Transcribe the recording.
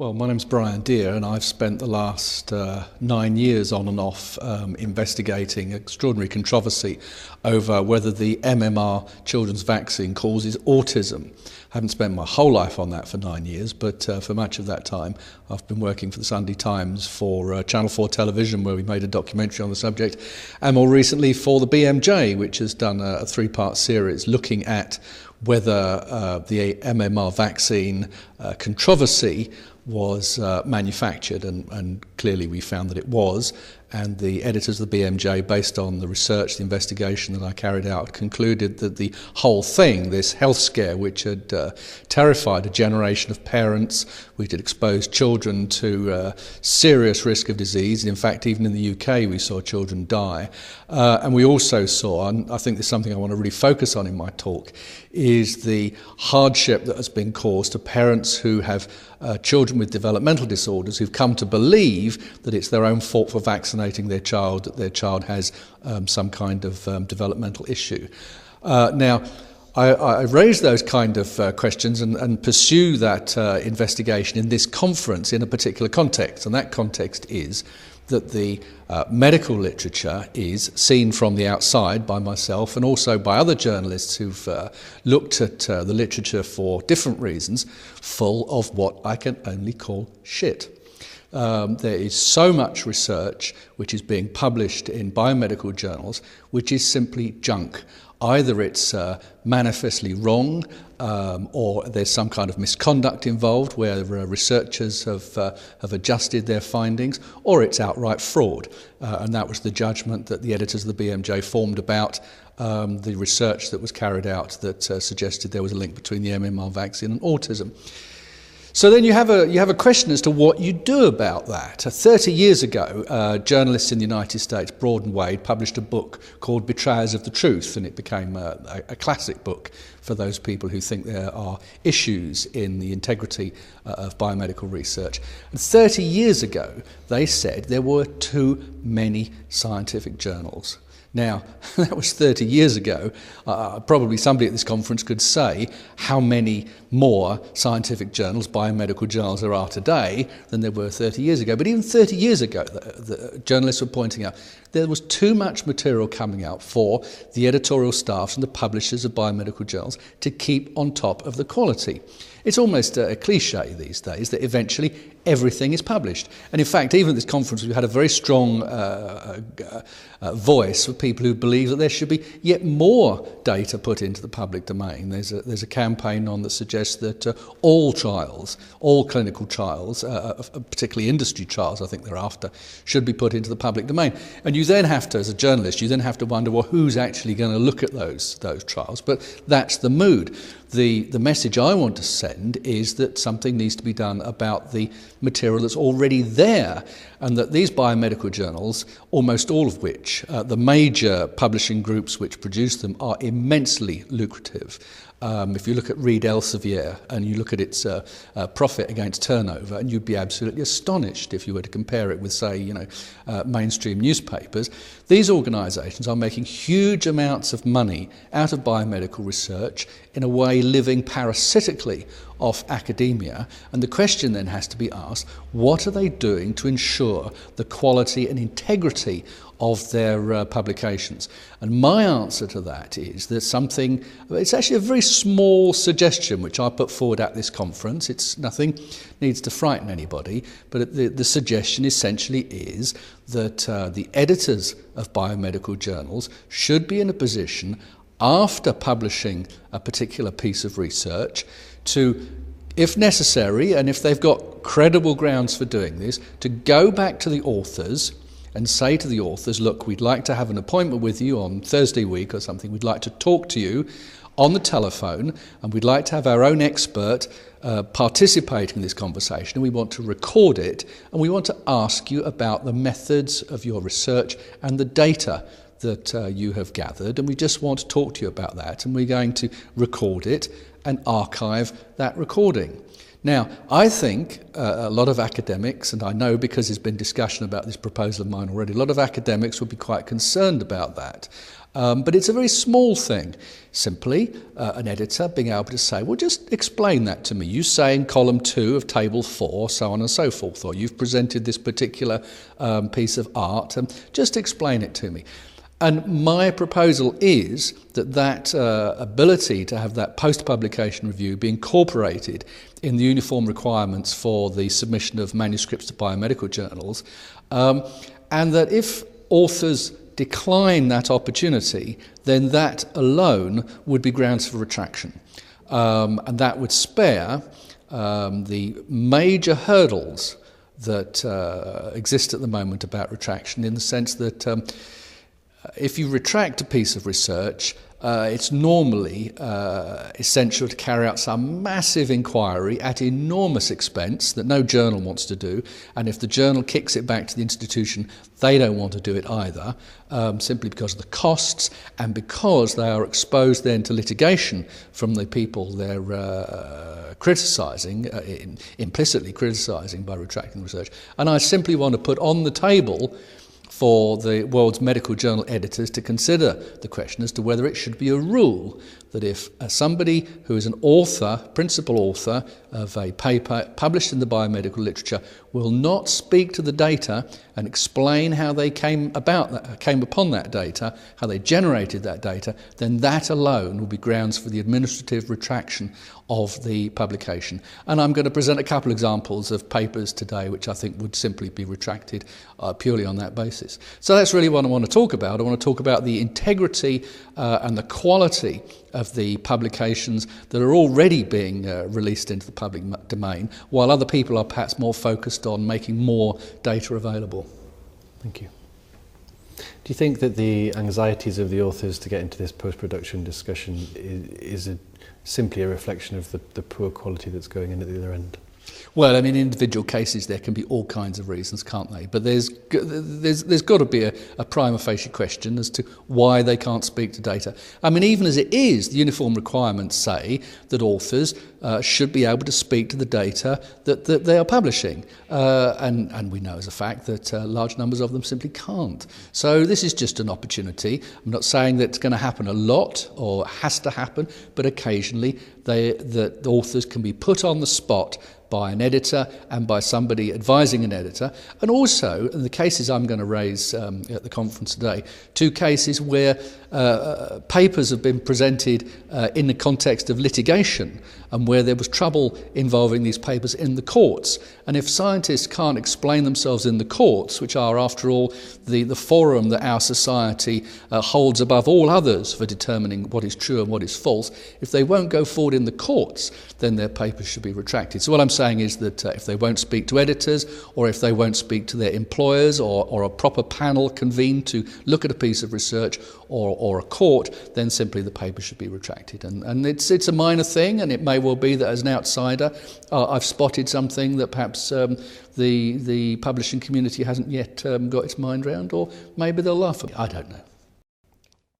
Well, my name's Brian Deere, and I've spent the last 9 years on and off investigating extraordinary controversy over whether the MMR children's vaccine causes autism. I haven't spent my whole life on that for 9 years, but for much of that time I've been working for the Sunday Times, for Channel 4 television, where we made a documentary on the subject, and more recently for the BMJ, which has done a three-part series looking at whether the MMR vaccine controversy was manufactured, and clearly we found that it was, and the editors of the BMJ, based on the research, the investigation that I carried out, concluded that the whole thing, this health scare which had terrified a generation of parents, which had exposed children to serious risk of disease. In fact, even in the UK we saw children die, and we also saw, and I think this is something I want to really focus on in my talk, is the hardship that has been caused to parents who have children with developmental disorders, who've come to believe that it's their own fault for vaccinating their child, that their child has some kind of developmental issue. Now, I raise those kind of questions and pursue that investigation in this conference in a particular context, and that context is that the medical literature is seen from the outside by myself and also by other journalists who've looked at the literature for different reasons, full of what I can only call shit. There is so much research which is being published in biomedical journals which is simply junk. Either it's manifestly wrong, or there's some kind of misconduct involved where researchers have adjusted their findings, or it's outright fraud. And that was the judgment that the editors of the BMJ formed about the research that was carried out that suggested there was a link between the MMR vaccine and autism. So then you have a question as to what you do about that. 30 years ago, journalists in the United States, Broad and Wade, published a book called Betrayers of the Truth, and it became a classic book for those people who think there are issues in the integrity of biomedical research. And 30 years ago, they said there were too many scientific journals. Now, that was 30 years ago. Probably somebody at this conference could say how many more scientific journals, biomedical journals, there are today than there were 30 years ago. But even 30 years ago, the journalists were pointing out there was too much material coming out for the editorial staffs and the publishers of biomedical journals to keep on top of the quality. It's almost a cliche these days that eventually everything is published. And in fact, even at this conference, we had a very strong voice for people who believe that there should be yet more data put into the public domain. There's a campaign on that suggests that all trials, all clinical trials, particularly industry trials, I think they're after, should be put into the public domain. And you then have to, as a journalist, you then have to wonder, well, who's actually going to look at those trials? But that's the mood. The message I want to send is that something needs to be done about the material that's already there, and that these biomedical journals, almost all of which, the major publishing groups which produce them, are immensely lucrative. If you look at Reed Elsevier and you look at its profit against turnover, and you'd be absolutely astonished if you were to compare it with, say, mainstream newspapers. These organisations are making huge amounts of money out of biomedical research, in a way living parasitically off academia, and the question then has to be asked, what are they doing to ensure the quality and integrity of their publications? And my answer to that is there's something, it's actually a very small suggestion which I put forward at this conference. It's nothing needs to frighten anybody, but the suggestion essentially is that the editors of biomedical journals should be in a position, after publishing a particular piece of research, to, if necessary, and if they've got credible grounds for doing this, to go back to the authors and say to the authors, look, we'd like to have an appointment with you on Thursday week or something, we'd like to talk to you on the telephone, and we'd like to have our own expert participating in this conversation, and we want to record it, and we want to ask you about the methods of your research and the data that you have gathered, and we just want to talk to you about that, and we're going to record it and archive that recording. Now, I think a lot of academics, and I know because there's been discussion about this proposal of mine already, a lot of academics would be quite concerned about that. But it's a very small thing. Simply, an editor being able to say, well, just explain that to me. You say in column 2 of table 4, so on and so forth, or you've presented this particular piece of art, just explain it to me. And my proposal is that ability to have that post-publication review be incorporated in the uniform requirements for the submission of manuscripts to biomedical journals, and that if authors decline that opportunity, then that alone would be grounds for retraction. And that would spare the major hurdles that exist at the moment about retraction, in the sense that if you retract a piece of research, it's normally essential to carry out some massive inquiry at enormous expense that no journal wants to do, and if the journal kicks it back to the institution, they don't want to do it either, simply because of the costs and because they are exposed then to litigation from the people they're criticising, implicitly criticising by retracting the research. And I simply want to put on the table for the world's medical journal editors to consider the question as to whether it should be a rule that if somebody who is an author, principal author of a paper published in the biomedical literature will not speak to the data and explain how they came upon that data, how they generated that data, then that alone will be grounds for the administrative retraction of the publication. And I'm going to present a couple of examples of papers today which I think would simply be retracted purely on that basis. So that's really what I want to talk about. I want to talk about the integrity and the quality of the publications that are already being released into the public domain, while other people are perhaps more focused on making more data available. Thank you. Do you think that the anxieties of the authors to get into this post-production discussion is simply a reflection of the poor quality that's going in at the other end? Well, I mean, in individual cases there can be all kinds of reasons, can't they? But there's got to be a prima facie question as to why they can't speak to data. I mean, even as it is, the uniform requirements say that authors should be able to speak to the data that they are publishing. And we know as a fact that large numbers of them simply can't. So this is just an opportunity. I'm not saying that it's going to happen a lot or has to happen, but occasionally the authors can be put on the spot by an editor and by somebody advising an editor. And also, in the cases I'm going to raise at the conference today, 2 cases where papers have been presented in the context of litigation and where there was trouble involving these papers in the courts. And if scientists can't explain themselves in the courts, which are, after all, the forum that our society holds above all others for determining what is true and what is false, if they won't go forward in the courts, then their papers should be retracted. So what I'm saying is that if they won't speak to editors, or if they won't speak to their employers, or a proper panel convened to look at a piece of research, or a court, then simply the paper should be retracted. And it's a minor thing, and it may well be that as an outsider I've spotted something that perhaps the publishing community hasn't yet got its mind round, or maybe they'll laugh at me. I don't know.